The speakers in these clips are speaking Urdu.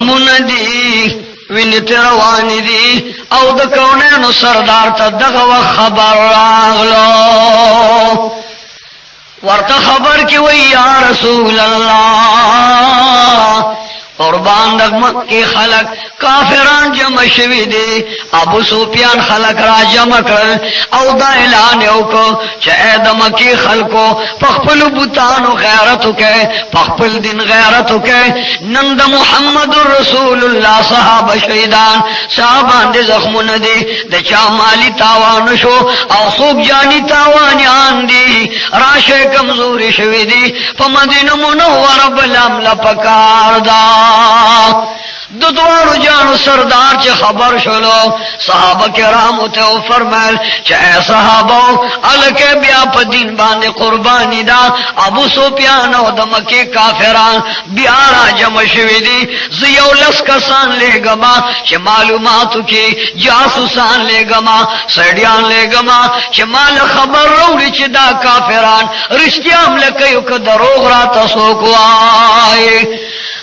زخمون دی وینی تروانی دی او د کونینو سردار تا دغه خبر راغلو ورته خبر کی وی یا رسول اللہ قربان د مکه خلق کافران جمع شوی دی ابو سفیان خلق را جمع کړ او دا اعلان وکړ چې د مکه خلکو خپل بوتانو غیرت وکړي خپل دین غیرت وکړي نن د محمد رسول الله صحابه شهیدان صحابان دي زخمونه دي د چا مالی تاوان شو او څوک جانی تاوانیان دي راشه کمزوري شوی دي په مدینه منوره بلام لپکار دا دو دوارو جانو سردار چه خبر شلو صحابہ کرام ته فرمایل چې اے صحابو الکه بیا په دین باندې قربانی دا ابو سفیان او د مکه کافران بیا را جمع شوی دي زیو لس کسان لګما چې معلوماتو کې جاسوسان لګما سړیان لګما چې مال خبر وروړي چې دا کافران رښتیا هم لکه یو که دروغ را تاسو کوای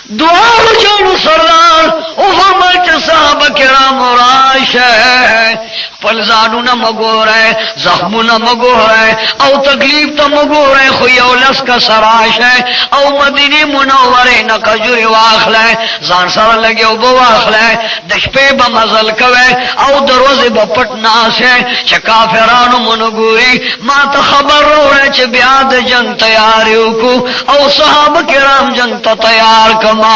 دوارو جانو سردار او فرمائے کہ صحابہ کرام راشه خپل ځانونه مګوره زخمونه مګوره او تکلیف ته مګوره خو یو لس کا سراشه او مدینه منوره نه کجوري واخله ځان سره لګیو بو واخله د شپې به مزل کوي او دروازه په پټ ناشه چې کافرانو منګوري ما ته خبر وره چې بیا د جنگ تیاری وکړو او صحابه کرام جنگ ته تیار کما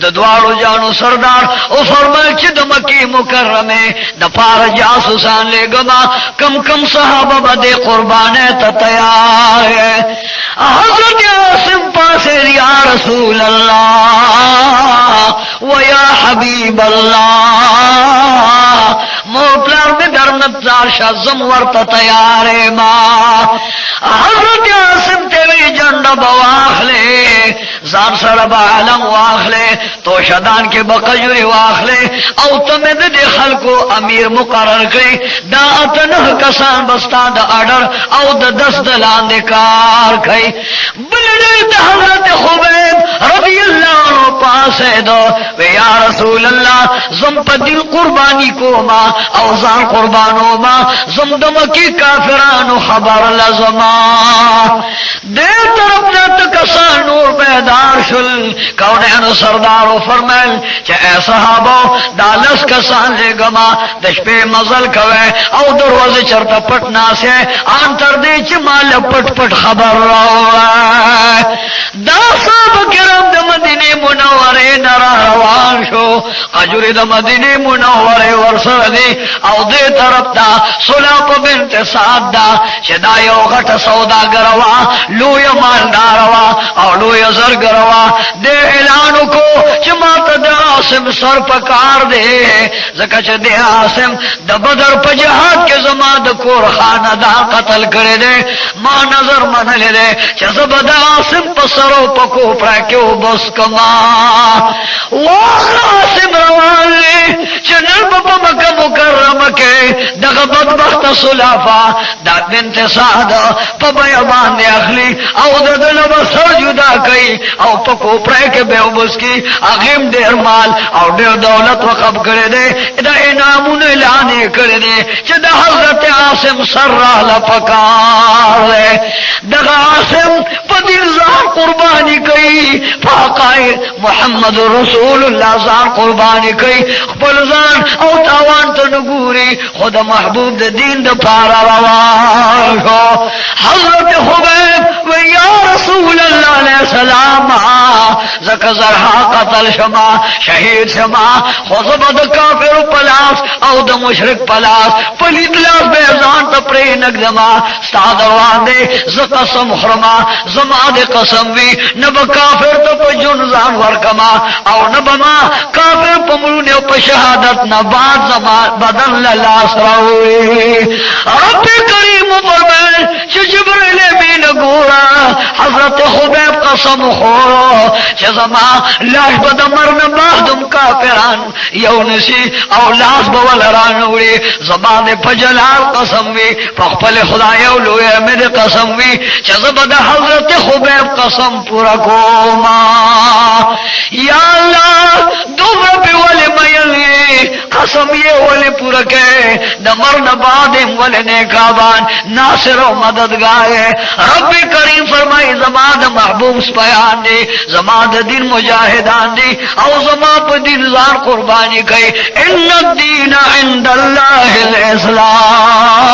د دوارو جانو سردار او فرمایي چې د مکه مکرمه د پار جاسوسان لګما کم کم صحابه بده قربانه ته تیار ہے حضرت عاصم پاسه یا رسول الله و یا حبیب الله مو پلار دې درنت ځار زم ورته تیار ما حضرت عاصم تیوی جنڈ بواخلے زان سرب عالم واخلے تو شدان کے بقجوری واخلے او تمد دے خلقو امیر مقرر کری دا اتنہ کسان بستا دا آڈر او دا 10 دلان دے کار کئی بلدے دا حضرت خبیب رضی اللہ عنہ پاسے دو وی یا رسول اللہ زم پا دل قربانی کو ما او زان قربانو ما زم دمکی کافرانو خبر لزما دے طرف جات کسان نور بیدار شل کونین سردارو فرمیل چہ اے صحابو دالس کسان لے گما دشپے مزل کوئے او دروز چرتا پٹنا سے آنتر دے چی مال پٹ پٹ خبر روائے دا صحاب کرم دا مدینی منورے نرا روان شو قجوری دا مدینی منورے ورسر دی او دے طرف دا سلاپ بنت سعد دا چہ دا یو غٹ سودا گروا لوی مالداروا او لوی زرگروا دے اعلانو کو چمات دے عاصم سر پکار دے زکا چھ دے عاصم دا بدر پا جہاد کے زمان دا کور خانہ دا قتل کرے دے ما نظر من لے دے چھ زب دا عاصم پا سرو پکو پراکیو بس کما واغ عاصم روان لے چھ نرب پا مکہ مکرم کے دا بدبخت سلافا دا بنت سعد پا بیابان دے اخلی او دا دلب سر جدا کئی او پکو پرے کے بے بس کی اغیم دیر مال او دیر دولت وقب کرے دے دا انامون اعلانے کرے دے چہ دا حضرت عاصم سر رالا پکار دے دا عاصم پا دیر زار قربانی کئی فاقائی محمد رسول اللہ زار قربانی کئی خپل زان او تاوان تو نگوری خود محبوب دا دین دا پارا روان شو حضرت خبیب و یا رسول اللہ علیہ السلام زکا زرحا قتل شما شہید شما خوزب دا کافر پلاس او دا مشرک پلاس پلید لاس بیزان تا پرینک دما ستا دروان دے زکا سم حرما زما دے قسم وی نبا کافر تا پا جنزان ورکما او نبا ما کافر پا ملونی پا شہادت نباد زما بدن للاس روی رب کریم فرمائے چھ جبریل امین گورا حضرت خبیب قسم خورو چې زما لاش به د مرنه بعدم کافران یو نسی او لاس به ولران وړي زما د په جلال قسم وي په خپل خدای او لوی مې قسم وي چې زما د حضرت خبیب قسم پورا کوما یا الله دومره په ولې مې قسم یې ولې پورا کې د مرنه بعد ولې نیکابان ناصر و مددگار رب کریم فرمائی زما د محبوب سپیان دی زما د دین مجاہدان دی او زما په دین ځان قربانی کوي ان الدین عند الله الاسلام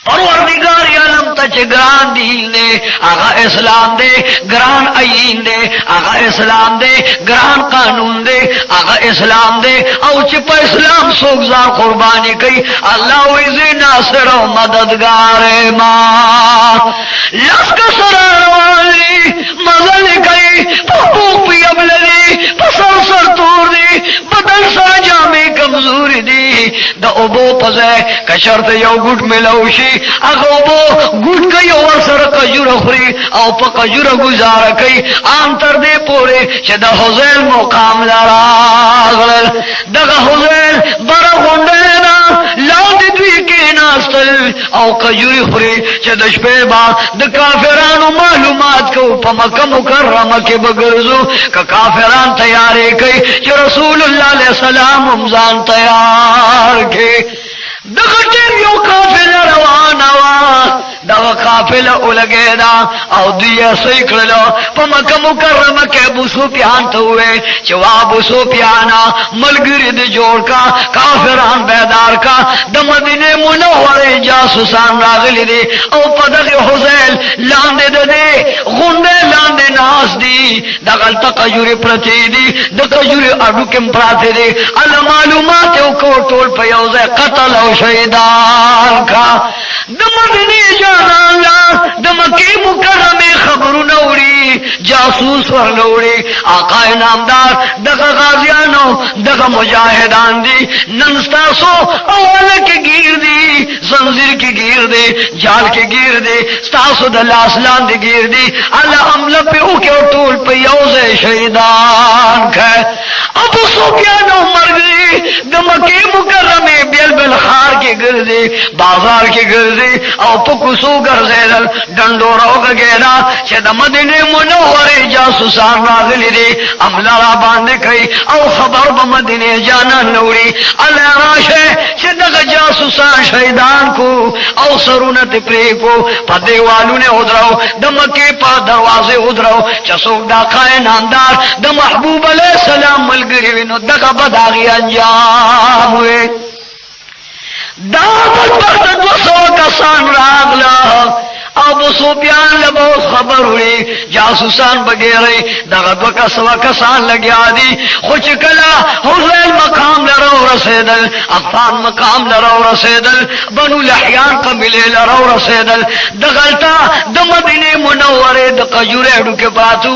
پروردگار عالم ته چې ګران دین دی هغه اسلام دی ګران عین دی هغه اسلام دی ګران قانون دی هغه اسلام دی او چې په اسلام څوک ځان قرباني کوي الله وی ناصر او مددگار ما لسک سره رواني مزل کوي په پوپ یبللی په سر تور دی بدن سره جامې کمزوري دی د اوبو پځه کشرته یو ګډ ملوشي هغه وو ګډ کوي او سره کجوره خوري او په کجوره گزاره کوي عام تر دې پوره چې د حوزل مقام لراغل دغه حوزل بره غونډه لاندې دوی کې ناستل او کجوري خوري چې د شپې با د کافرانو معلومات کو په مکه مکرمه کې بغرزو که کافران تیارې کوي چې رسول الله علیه السلام هم ځان تیار کړي دغه ټیم یو قافله روانه وا دغه قافله ولګیدا او دوی یې کړلو په مکه مکرمه کې ابو سفیان ته وې چې وا ابو سفیان ملګری دې جوړ کا کافران بیدار کا د مدینه منوره جاسوسان راغلي دي او په دغه حوزل لاندې دې غونډه لاندې ناس دي دغه تقجوري پرتی دي د کجوري اډو کې پراته دي ال معلومات او کو ټول په یو ځای قتل او شهیدان کا د مدینه جانا د مکه مکرمه خبرونه وړي جاسوس ورلوړي آقا نامدار دغه غازیانو دغه مجاهدان دي نن تاسو اوله کې گیر دي زنجیر کې گیر دي جال کې گیر دي تاسو د لاس لاندې گیر دي الله عمل په او کې ټول په یو ځای شهیدان کا ابو سفیان مرګي د مکه مکرمه بل خار کې ګرځي بازار کې ګرځي او په کوڅو ګرځیدل ډنډو راوګیدا چې د مدینه منوره جاسوسان راغلي دي عمل را باندې کوي او خبر به مدینه جانا نوري الله راشه چې دغه جاسوسان شهیدان کو او سرونه پرې کو په دیوالونه ودراو د مکه په دروازه ودراو چې څوک دا قائن نامدار د محبوب علی السلام ملګری وینو دغه بداغي انجام وي دا بدبخت 200 کسان راغلا ابو سفیان لبو خبر ہوئی جاسوسان بغیرے دغه 200 کسان لگیا دی خو چې کلا حوزل مقام لرو رسیدل افغان مقام لرو رسیدل بنو لحیان قبیله لرو رسیدل دغلتا د مدینه منوره د قجوره اډو کې پاتو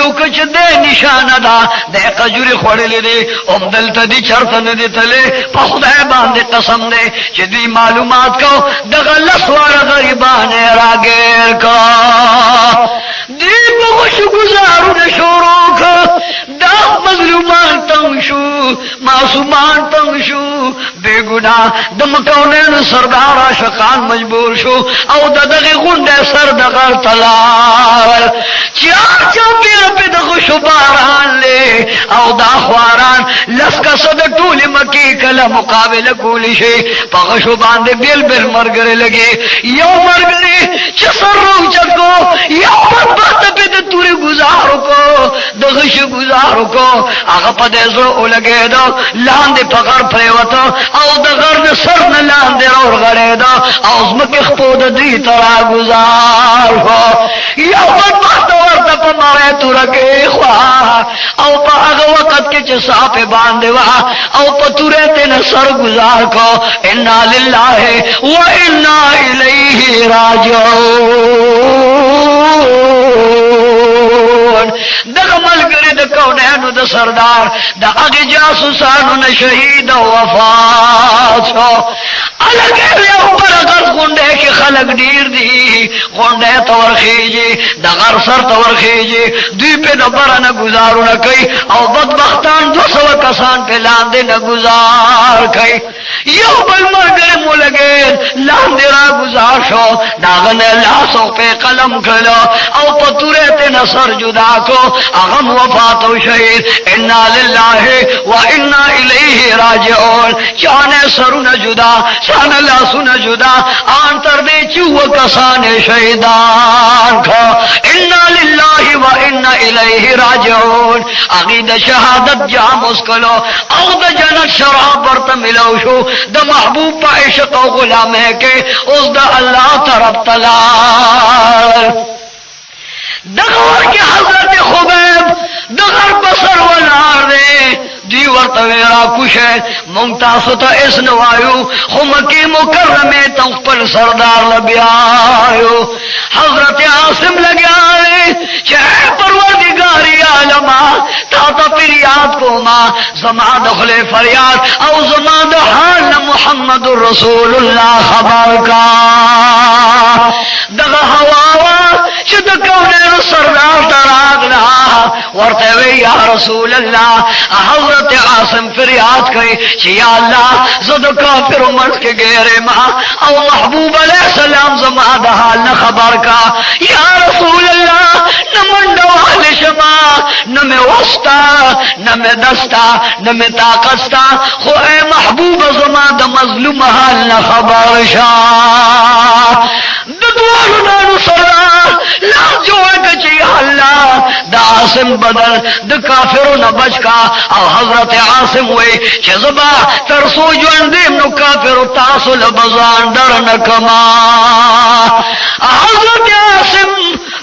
وکړ چې د نشانه ده د قجوره خړلې دي او دلته دي چرته نه دي تله په خدای باندې قسم ده چې دوی معلومات کو دغه لسوار غریبانه راګر کا دی په خوشو گزارو د شروع کا دا مظلومان تنگ شو معصومان تنگ شو بے گناہ د مکونین سردار عاشقان مجبور شو او دغه غونډه سر دغه تلار چا پیر په دغه شو باران له او دا خواران لسکه صد ټول مکی کله مقابله کولی شي په شو باندې بیل مرګره لګي یو مرګره چې سر رو چکو یو بدبخت په د توري گزارو کو دغه شو گزارو کو هغه په دې زو لګیدو لاندې پغړ پریوته او د غر سر نه لاندې اور غړېدو او زمکه خپود دې ترا گزار کو یو بدبخت ورته په ماره تورکه خوا او په هغه وخت کې چې صاحب باندې وا او په توره ته سر گزار کو ان لله و انا الیه راجعون دغه ملګری د کونانو د سردار د هغه جاسوسانو نه شهید او وفات شو الګ یو پر غرض غونډه کې خلق ډیر دي غونډه تورخیږي د غر سر تورخیږي دوی په دبرنه گزارونه کوي او بدبختان 200 کسان په لاندې نه گزار کوي یو بل مرګ مو لګي لاندې را گزار شو داغه لاس او په قلم کړه او په توره ته نصر جدا کو هغه وفات او شهید انا لله وانا الیه راجعون چانه سرونه جدا چانه لاسونه جدا ان تر دې چې وکسان شهیدان کو انا لله وانا الیه راجعون هغه د شهادت جام اسکلو او د جنت شراب ورته ملو شو د محبوب په عشق او غلامه کې اوس د الله طرف تلال دغور کی حضرت خبیب دغر بسر ولار دے دی ورطویرا کشے منتاسو تا اس نوائیو خمکی مکرمی تنقبل سردار لبیائیو حضرت عاصم لگیا ہے چاہے پروردگاری عالمہ تا تا فریاد کو ماں زمان دخل فریاد او زمان دحال محمد رسول اللہ خبر کا دغا ہواوا چد کونے سردار تراغلا ورطوی یا رسول اللہ حضرت عاصم فریاد کئی چی یا اللہ زد کافر مرد کے گیرے ماں او محبوب علیہ السلام زمان دحال نخبر کا یا رسول اللہ نمن دوال شما نمی وستا نمی دستا نمی طاقستا خو اے محبوب زمان دا مظلوم حال نخبر شا دوالو نانو سردار لا جوڑ کچی اللہ دا عاصم بدل دا کافرو نبچ کا او حضرت عاصم ہوئی چھ زبا ترسو جوندیم نو کافرو تاسو لبزان در نکما حضرت عاصم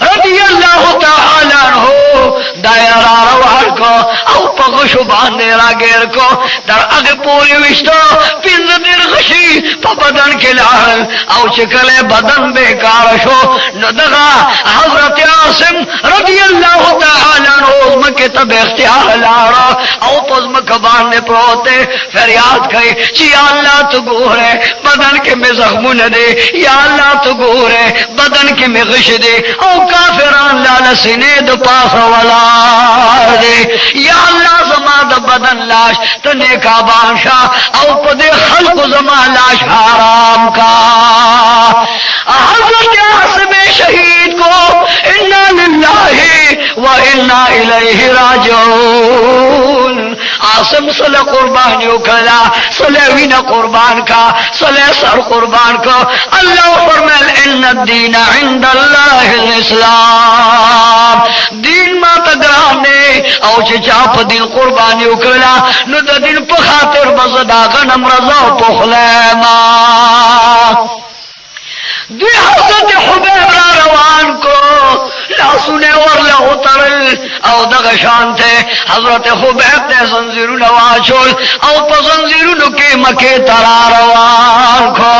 رضی اللہ تعالی عنہ دائرہ روار کو او پغشو باندے را گیر کو در اگ پوری وشتو پینز دیر غشی پا بدن کے لار او چکلے بدن بیکار شو ندغا حضرت عاصم رضی اللہ تعالی عنہ مکہ تب اختیار لارا او پز مکہ باندے پروتے فریاد کئی چی یا اللہ تو گورے بدن کے میں زخمون دے یا اللہ تو گورے بدن کے میں غش دے او کافران لالسنے دو پاس والا دے یا اللہ زمان دا بدن لاش تنے کا بانشا او پدے خلق زمان لاش حرام کا حضرت عاصم شہید کو انا للہ و انا الیہ راجعون عاصم صلی قربانیوں کلا صلی وین قربان کا صلی سر قربان کا اللہ فرمائل ان الدین عند اللہ الاسلام دین ما تگرانے او چاپ دین قربانیوں کلا نو دا دین پا خاطر بزدا غنم رضا پخلیما دوی حضرت حبیب را روان کو لاسونے ورلہ اترل او دغشان تھے حضرت حبیب نے زنزیرو نواچول او پا زنزیرو کے مکے ترا روان کو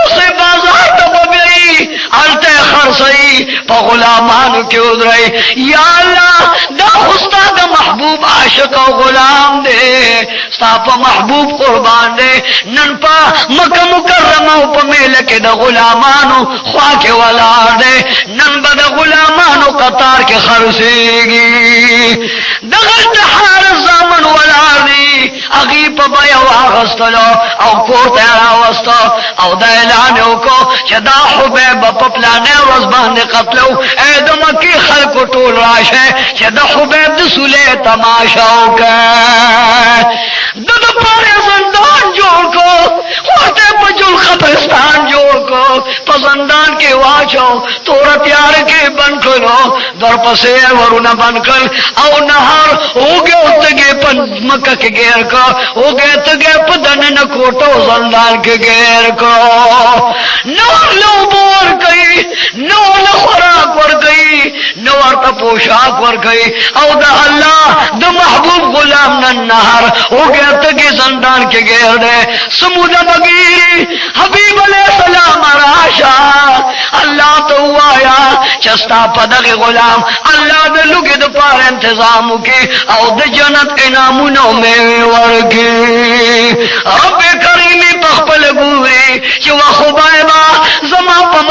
اسے بازار تبگئی علتے خرسئی پا غلامان کی ادرئی یا اللہ دا خستا دا محبوب عاشق و غلام دے ستا پا محبوب قربان دے نن پا مکہ مکرمہ پا میلک دا غلامان خواہ کے ولار دے نن بدا غلامانو قطار کے خرسیگی دغل تحار الزامن ولار دی اغیب بیو آغستلو او کورتے راوستو او دا اعلانیو کو چھ دا حبیب پپلانے وزبان دے قتلو اے دا مکی خلقو طول راشے چھ دا حبیب دا سولے تماشاو کے دا دا پارے زندان جوڑ کو خواہتے بجل خبرستان جوڑ کو پسندان کے واچو تورا تیار کے بن کرو در پسے ورونا بن کر او نہار ہو گئے اتگے پن مکہ کے گیر کو ہو گئے اتگے پدن نکوٹو زندان کے گیر کو نو لو بور گئی نو خوراک ور گئی نو ارتا پوشاک ور گئی او دا اللہ دا محبوب غلام ننہار ہو گئے اتگے زندان کے گیر دے سمودہ بگیری حبیب علیہ السلام راشا اللہ تو آیا چستا پدغ غلام اللہ دے لگے دے پار انتظامو کی او دے جنت انامونو میں ورکی رب کریمی پخپل گوری چوا خبائبا زمان پا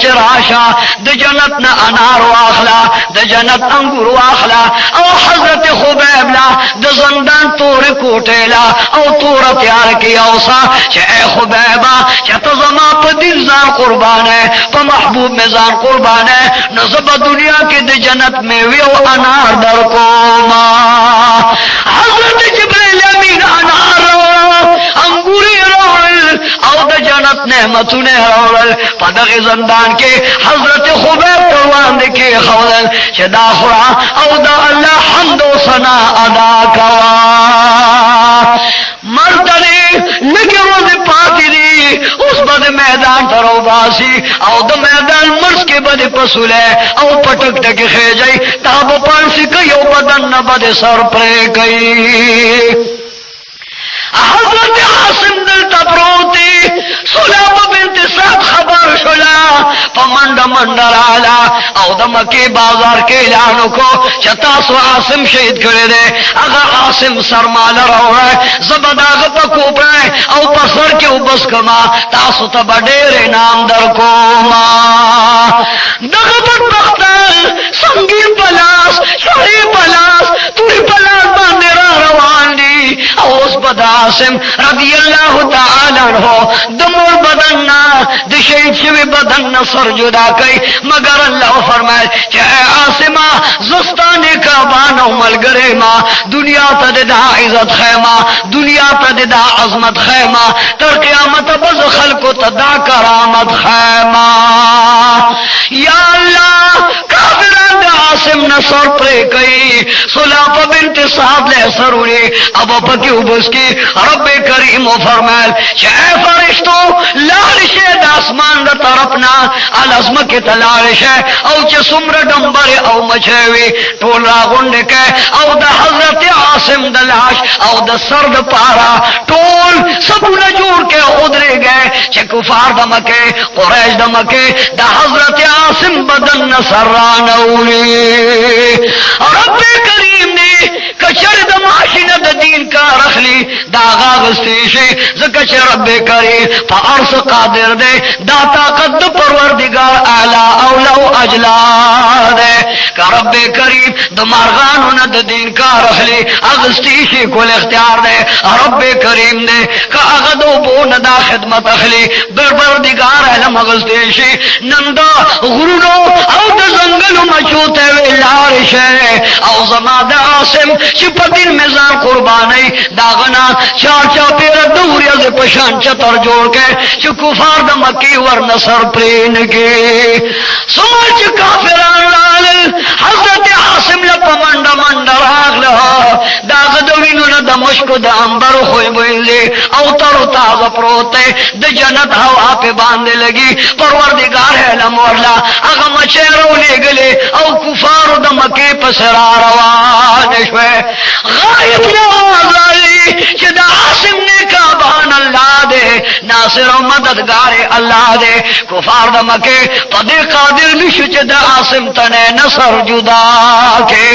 چراشا د جنت نہ انار واخلا د جنت انگور واخلا او حضرت خبیب لا د زندان تور کوٹیلا او تور تیار کی اوسا چه اے خبیبا چه تزما پا دل زان قربان ہے پا محبوب میں زان قربان ہے نصب دنیا کی د جنت میں ویو انار در کوما حضرت جبریل امین انار انگوری روڑل او د جنت نعمتوں نے روڑل پدغ زندان کے حضرت خبیب قربان دکی خولل چه دا خورا او دا اللہ حمد و ثنا ادا کوا مردنے لگے روز پاکی دی اس بد میدان ترو باسی او دا میدان مرس کے بد پسولے او پٹک تک خیجائی تاب پانسی کئی او بدن نبد سر پرے کئی حضرت عاصم دل تبروتی سلام بنت سعد خبر شلا پمنڈ منڈر آلا او دمکی بازار کے اعلانو کو چتاسو عاصم شہید کرے دے اگر عاصم سرمال رو رہے زبداغ پکو پرے او پسر کے اوبس کما تاسو تب دیر نام در کوما دغبت بختل سنگین پلاس شہی پلاس توی پلاس باندے روان دی او اس بدا عاصم رضی اللہ تعالی عنہ دمور بدننا دشید شوی بدننا سر جدا کئی مگر اللہ فرمائے کہ اے عاصمہ زستانے کا بانا ملگرے ماں دنیا تددا عزت خیمہ دنیا تددا عظمت خیمہ تر قیامت بز خلق تدا کرامت خیمہ یا اللہ کافران دا عاصم نصر پرے کئی سلاف بنت صاحب لے سروری اب پکی ابس کی رب کریم و فرمائل کہ اے فرشتو لالش دا اسمان دا طرفنا الازم کے تلالش ہے او چه سمر ڈمبر او مچھوی ٹول را گنڈکے او دا حضرت عاصم دلاش او دا سرد پارا ٹول سب نجور کے ادرے گئے چه کفار دمکے قریش دمکے دا حضرت عاصم بدن نصر رانولی رب کریم نے کچر دا معاشنہ دا دین کا رخلی دا غاغستیشی زکچ رب کریم پا عرص قادر دے دا طاقت دا پروردگار اعلی اولو اجلا دے کہ رب کریم دا مرغانو نا دا دین کا رخلی اغستیشی کل اختیار دے رب کریم دے کہ اغدو بون دا خدمت اخلی پروردگار علم اغستیشی نندا غرونو او دا زنگلو مچوتے وی لارشے او زمان دا عاصم چپا دن مزان قربانی داغنا چار چاپیر دور یز پشان چتر جوڑ کے چو کفار دا مکی ور نصر پرین کی سمجھ کافران لال حضرت عاصم لپا منڈا منڈا راغ لہا داغ دوینو نا دا مشکو دا امبر خوی بویلی او ترو تاغ پروتے دا جنت ہوا پہ باندے لگی پروردگار ہے لمورلا اگا مچیرو لے گلے او کفارو دا مکی پسرا روان شوے غائب نوازالی چہ دا عاصم نے کعبان اللہ دے ناصر و مددگار اللہ دے کفار دا مکے پدے قادر نشو چہ دا عاصم تنے نصر جدا کے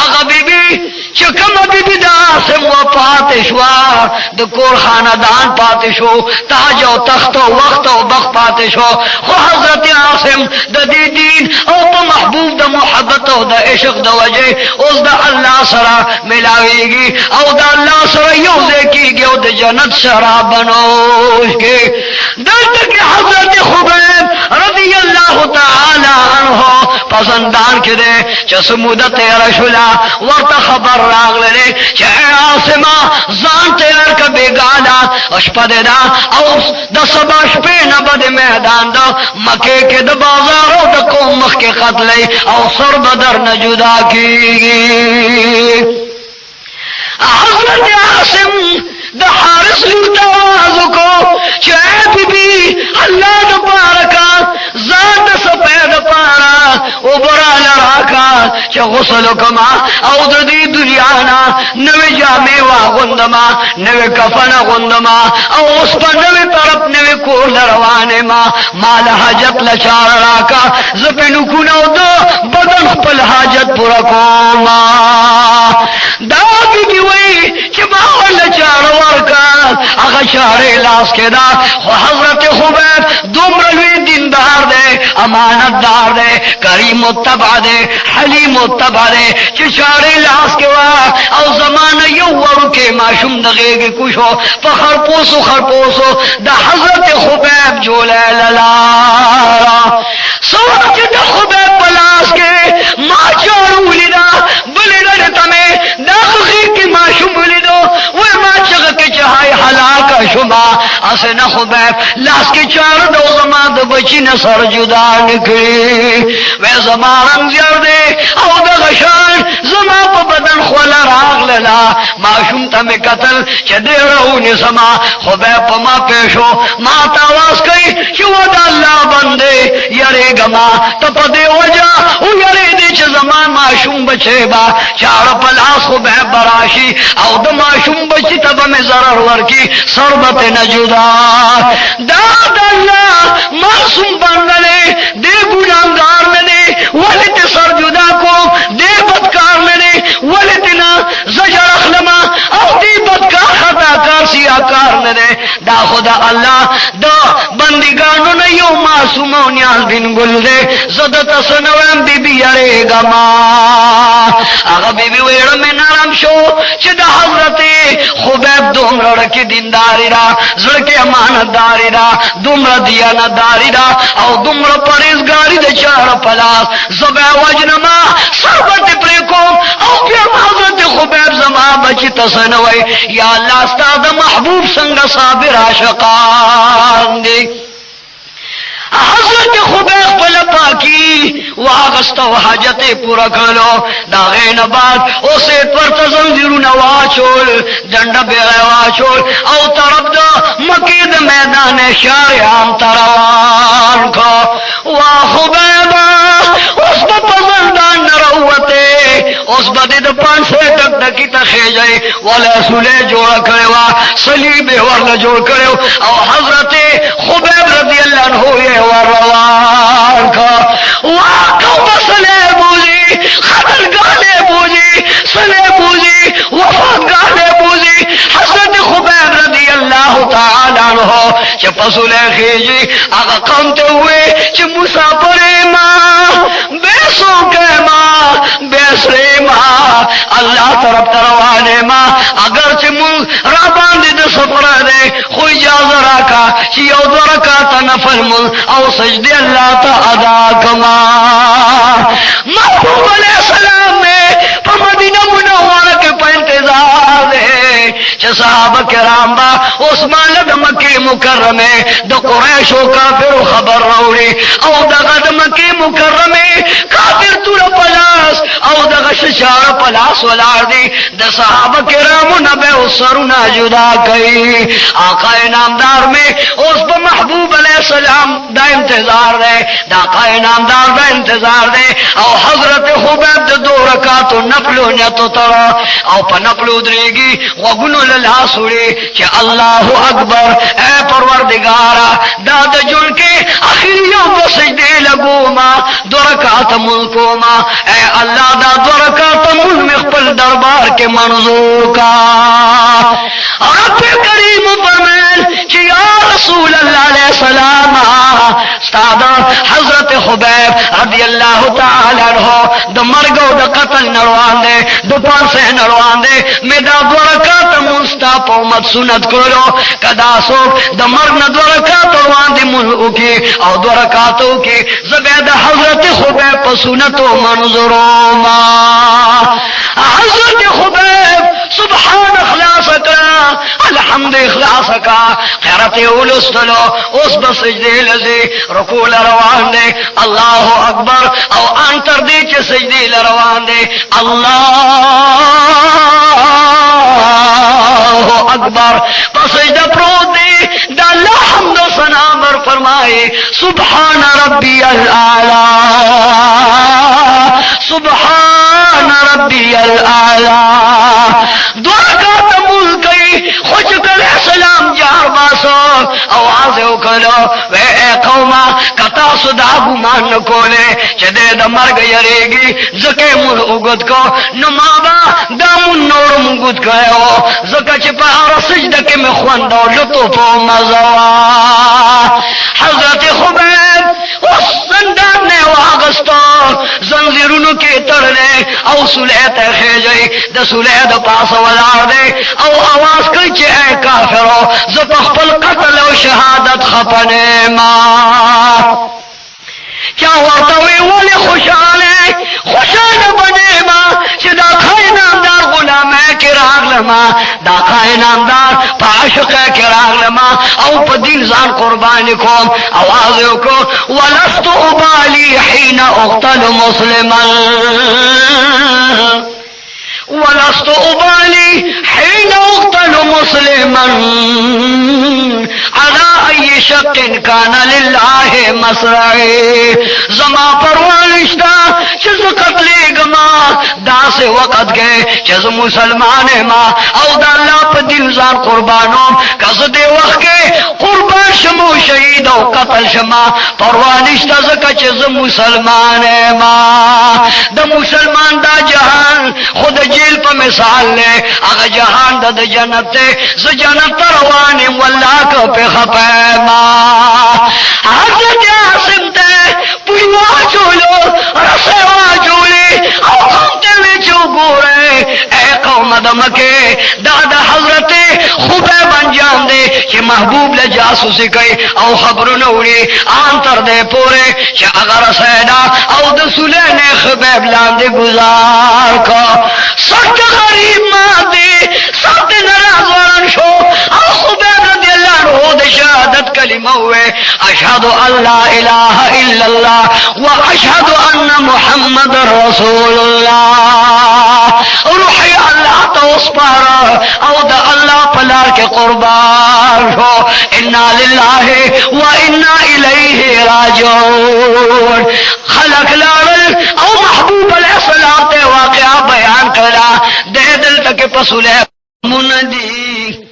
اگا بی بی چکم بی بی دا عاصم و پاتشوا دا کور خاندان پاتشو تاج و تخت و وقت و بخ پاتشو خو حضرت عاصم دا دی دین او پا محبوب دا محبت و دا عشق دا وجہ اس دا اللہ سرا ملاوی گی او دا اللہ سرا یوزے کی گی او دا جنت سرا بنوش کے دلتا کہ حضرت خبیب رضی اللہ تعالی عنہ پسندان کے دے چس مدت رشلا وقت خبر راغ لے چہ اے عاصمہ زان تیار کا بیگالا اشپد دا او دا سبا شپے نبد میدان دا مکے کے دا بازارو دا قوم مخ کے قتل او سر بدر نجدا کی حضرت عاصم دا حارس لکتا آوازو کو چاہے بی بی اللہ دا پارکا زان دا سپید پارا او برا لراکا چا غسلو کما او دا دی دنیانا نوی جامع واغندما نوی کفن غندما او اس پا نوی طرف نوی کور لروانے مال حاجت لچار راکا زپنو کنو دا بدن پل حاجت پورا کوما دا بی بی وی چا باور لچار ورکا اگا چارے لاس کے دا حضرت خبیب دومروی دیندار دے امانت دار دے کریم متبع دے حلیم متبع دے چارے لاس کے وا او زمانہ یو ورو کے معشوم دغے کے کشو پخر پوسو دا حضرت خبیب جو لیلا سوچ دا خبیب پلاس کے ما چارو لیدا بلی لڑتا میں دا خخی کی معشوم لیدو وہ ما چگہ کے چاہائی حلاکہ شما اسے خبیب لاس کے چار دو زمان دا بچی نصر جدا نکلی وے زمان رنگزیر دے او دا غشان زمان پا بدن خولا راغ للا معشوم تا میں قتل چھ دے رہونی سما خبیب پا ما پیشو ما تاواز کئی چھ ودا اللہ بندے یرے گما تا پا دے وجہ او یرے دے چھ زمان معشوم بچے با چار پلاس خبیب براشی او دا معشوم بچی تب میں ضرر ورکی سربت نجدا داد اللہ معصوم بندلے دے گناہگار میں نے ولت سر جدا کو دے بدکار میں نے ولتنا زجر اخلما او دی بدکار خطا کار سیاکار میں نے دا خدا اللہ دا بندگانو نیو معصومو نیاز بن گل دے زدت سنویم بی بی ارے گما آغا بی بی ویڑ میں نرم شو چھ دا حضرت خبیب دوم رڑکی دینداری را زڑکی امانت داری را دوم ردیانت داری را او دوم پریزگاری دا چار پلاس زبع وجنما سربت پریکو او پیم حضرت خبیب زمان بچی تسنوئی یا اللہ استاد محبوب سنگ صابر عاشقان دی حضرت خبیب پلپا کی واغست و حاجت پورا کرلو دا غین بعد اسے پرتزم دیرون واچول ڈنڈا بیغی واچول او طرف دا مکید میدان شاریان تروان کو وا خبیبا اس با پزندان نروتے اس با دید پان سے ٹک ٹکی تخی جائی والا سولے جوڑا کروا صلیب ورلا جوڑ کرو او حضرت خبیب رضی اللہ عنہ وروان کا واقع سلے بوزی خطر گانے بوزی سلے بوزی وفات گانے بوزی حضرت خبیب رضی اللہ تعالیٰ عنہ چھ پسولے خیجی آگا قمتے ہوئے چھ مسافر ماں بیسو کے ماں بیسرے ماں اللہ طرف تروانے ماں اگر چھ من رابان دید سفر دے خوی جازر آکا چھ یو درکاتا نفل من او سجدی اللہ تا ادا کما محبوب علیہ السلام میں پا مدینہ منورہ کے پا انتظار دے چھ صحابہ کرام با عثمان لد مکی مکرمے دا قریش و کافر و خبر روڑی او دا غد مکی مکرمے کافر تور پلاس او دا غش چار پلاس ولار دی دا صحابہ کرام نبے اسرنا جدا کئی آقا نامدار میں اس پا محبوب علیہ السلام دا انتظار دے دا آقا نامدار دا انتظار دے او حضرت خبیب دا دو رکاتو نفلو نیتو ترا او پا نفلو دریگی وگنو للا سوڑی کہ اللہ اکبر اے پروردگارا دا دا جن کے اخیریوں کو سجدے لگو ما دو رکات ملکو ما اے اللہ دا دو رکات مل مخبل دربار کے منظور کا رب کریم فرمین کہ یا رسول اللہ علیہ السلام استادا حضرت خبیب رضی اللہ تعالی عنہ دا مرگو دا قتل نروان دے دو پانسے نروان دے میں دا دو رکات منستا پومت سنت کرو کدا سوک دا مرگ نا دو رکات روان دے ملعو کی او دو رکاتو کی زبید حضرت خبیب پا سنتو منظرو ما حضرت خبیب سبحان اخلاص کا الحمد اخلاص کا خیرت اولستلو اس بسجدے لزی رکول روان دے اللہ اکبر او انتر دے چے سجدے لروان دے اللہ اکبر پسجدہ پروت دے دا اللہ حمد و سنامر فرمائے سبحان ربی العالی سبحان ربی العالی دعا کا تمول کئی خوش کرے سلام جار باسو او آواز اکلو وے اے قوما کتا صدا گمان نکولے چدے دا مرگ یریگی زکے مر اگد کو نمابا دامن نور مگد گئے زکا چپا رسجدہ میں خواندو لطف و مزوا حضرت خبیب اس زندان نے واغستو زنزیرونو کی ترلے او سلیت خیجئی دا سلیت پاس ولار دے او آواز کئی چے اے کافرو زپخپل قتل و شہادت خپنے ماں کیا ورطوی والی خوشانے خوشان بنے ماں چی دا کھائی نامدار غلام کراغ لما دا کھائی نامدار پاشق کراغ لما او پا دین زان قربانی کوم آوازیو کو ولست ابالی حین اقتل مسلما ولست ابالی حين اقتل مسلما على اي شق كان لله مسرعي زما پروانشتا چز قتلی گما دا سے وقت گئے چز مسلمان ما او دا اللہ پا دل زان قربانوں کس دے وقت کے قربان شمو شہید او قتل شما پروانشتا زکا چز مسلمان ما دا مسلمان دا جہان خود جیل پا مثال لے اگا جہان دا جنت تے ز جنت روانی واللہ کا پہ خپیما حضرت عاصم تے پویوا چولو رسیوا چولی او کمتے میں چو گورے اے قوم دمکے دادا حضرت خبیب انجام دے کہ محبوب لے جاسوسی کئی او خبر نوڑی آنتر دے پورے کہ اگر سیدہ او دسولین خبیب لاندے گزار کا سخت غریب مادی سخت نراز ورن شو او خبیب رضی اللہ عنہ دے شہادت کلمہ ہوئے اشہد ان لا الہ الا اللہ و اشہد ان محمد رسول اللہ روحی اللہ تو اس پارا او دا اللہ پلار کے قربان ہو انا للہ و انا الیہ راجعون خلق لارل او محبوب علیہ السلام تے واقعہ بیان کرا دے دل تک پسولے مندی